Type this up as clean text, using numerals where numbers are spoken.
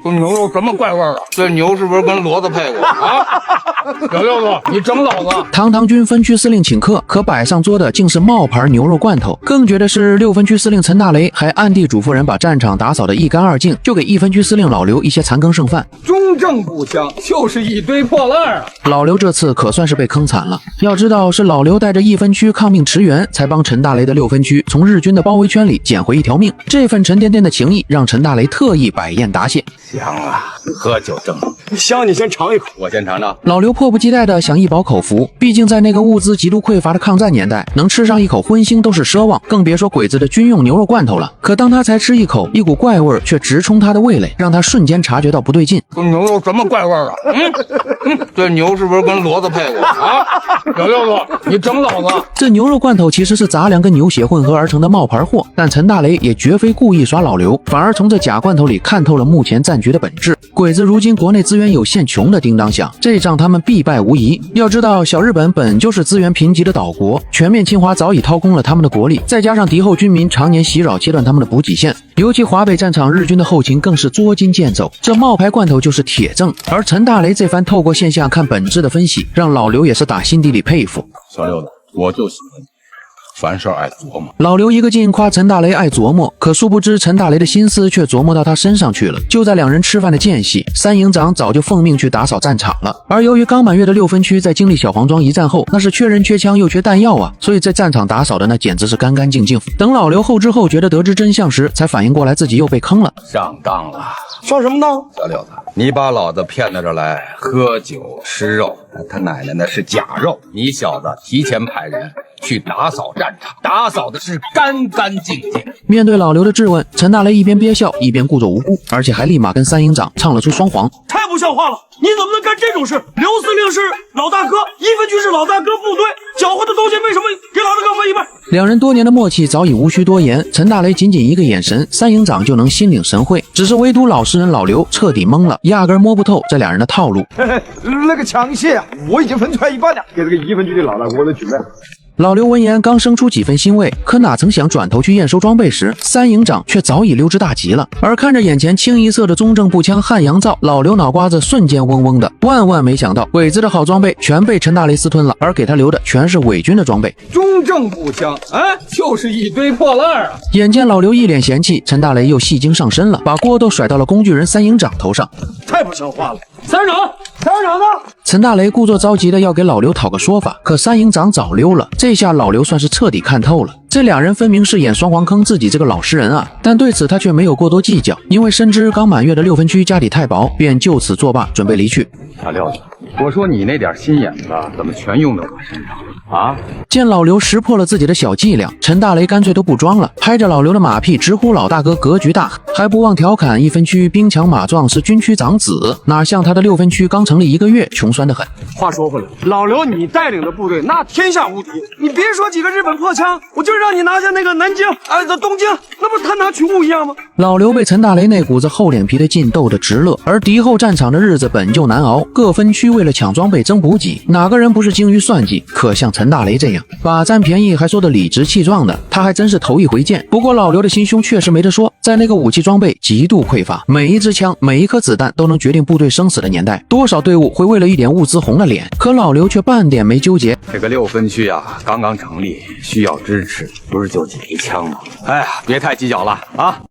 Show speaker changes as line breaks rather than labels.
这牛肉什么怪味啊？这牛是不是跟骡子配过啊？小六子，你整老子！
堂堂军分区司令请客，可摆上桌的竟是冒牌牛肉罐头。更绝的是，6分区司令陈大雷还暗地嘱咐人把战场打扫得一干二净，就给1分区司令老刘一些残羹剩饭。
中正步枪就是一堆破烂啊！
老刘这次可算是被坑惨了。要知道，是老刘带着1分区抗命驰援，才帮陈大雷的6分区从日军的包围圈里捡回一条命。这份沉甸甸的情谊，让陈大雷特意摆宴答谢。
香啊，喝酒正好。
香，你先尝一口，
我先尝尝。
老刘迫不及待地想一饱口福，毕竟在那个物资极度匮乏的抗战年代，能吃上一口荤腥都是奢望，更别说鬼子的军用牛肉罐头了。可当他才吃一口，一股怪味却直冲他的味蕾，让他瞬间察觉到不对劲。
这牛肉什么怪味啊？这牛是不是跟骡子配过啊？小六子，你整老子！
这牛肉罐头其实是杂粮跟牛血混合而成的冒牌货，但陈大雷也绝非故意耍老刘，反而从这假罐头里看透了目前战局的本质。鬼子如今国内资源有限，穷的叮当响，这仗他们必败无疑。要知道，小日本本就是资源贫瘠的岛国，全面侵华早已掏空了他们的国力，再加上敌后军民常年袭扰，切断他们的补给线，尤其华北战场日军的后勤更是捉襟见肘，这冒牌罐头就是铁证。而陈大雷这番透过现象看本质的分析，让老刘也是打心底里佩服。
小六子，我就喜欢你，凡事爱琢磨。
老刘一个劲夸陈大雷爱琢磨，可殊不知陈大雷的心思却琢磨到他身上去了。就在两人吃饭的间隙，三营长早就奉命去打扫战场了。而由于刚满月的6分区在经历小黄庄一战后，那是缺人缺枪又缺弹药啊，所以在战场打扫的那简直是干干净净。等老刘后知后觉的得知真相时，才反应过来自己又被坑了。
上当了！
上什么当？
小六子，你把老子骗到这儿来喝酒吃肉，他奶奶那是假肉。你小子提前派人去打扫战场，打扫的是干干净净。
面对老刘的质问，陈大雷一边憋笑一边故作无辜，而且还立马跟三营长唱了出双簧。
太不像话了！你怎么能干这种事？刘司令是老大哥，1分区是老大哥部队，缴获的东西为什么给老大哥分一半？
两人多年的默契早已无需多言，陈大雷仅仅一个眼神，三营长就能心领神会。只是唯独老实人老刘彻底懵了，压根摸不透这俩人的套路。
那个枪械啊，我已经分出来一半了，给这个1分区的老大哥的举办。
老刘闻言刚生出几分欣慰，可哪曾想转头去验收装备时，三营长却早已溜之大吉了。而看着眼前清一色的中正步枪汉阳造，老刘脑瓜子瞬间嗡嗡的。万万没想到，鬼子的好装备全被陈大雷私吞了，而给他留的全是伪军的装备。
中正步枪，就是一堆破烂啊！
眼见老刘一脸嫌弃，陈大雷又戏精上身了，把锅都甩到了工具人三营长头上。
太不像话了！
三营长呢？
陈大雷故作着急的要给老刘讨个说法，可三营长早溜了。这下老刘算是彻底看透了，这俩人分明是演双簧坑自己这个老实人啊！但对此他却没有过多计较，因为深知刚满月的6分区家底太薄，便就此作罢，准备离去。
小六子，我说你那点心眼子怎么全用到我身上啊？
见老刘识破了自己的小伎俩，陈大雷干脆都不装了，拍着老刘的马屁直呼老大哥格局大，还不忘调侃1分区兵强马壮是军区长子，哪像他的6分区刚成立1个月，穷酸得很。
话说回来，老刘你带领的部队那天下无敌，你别说几个日本破枪，我就让你拿下那个南京东京，那不是他拿群物一样吗？
老刘被陈大雷那股子厚脸皮的劲逗得直乐，而敌后战场的日子本就难熬，各分区为了抢装备争补给，哪个人不是精于算计？可像陈大雷这样把占便宜还说得理直气壮的，他还真是头一回见。不过老刘的心胸确实没得说，在那个武器装备极度匮乏，每一支枪每一颗子弹都能决定部队生死的年代，多少队伍会为了一点物资红了脸？可老刘却半点没纠结。
这个6分区刚刚成立，需要支持，不是就几枚枪吗？哎呀，别太计较了啊！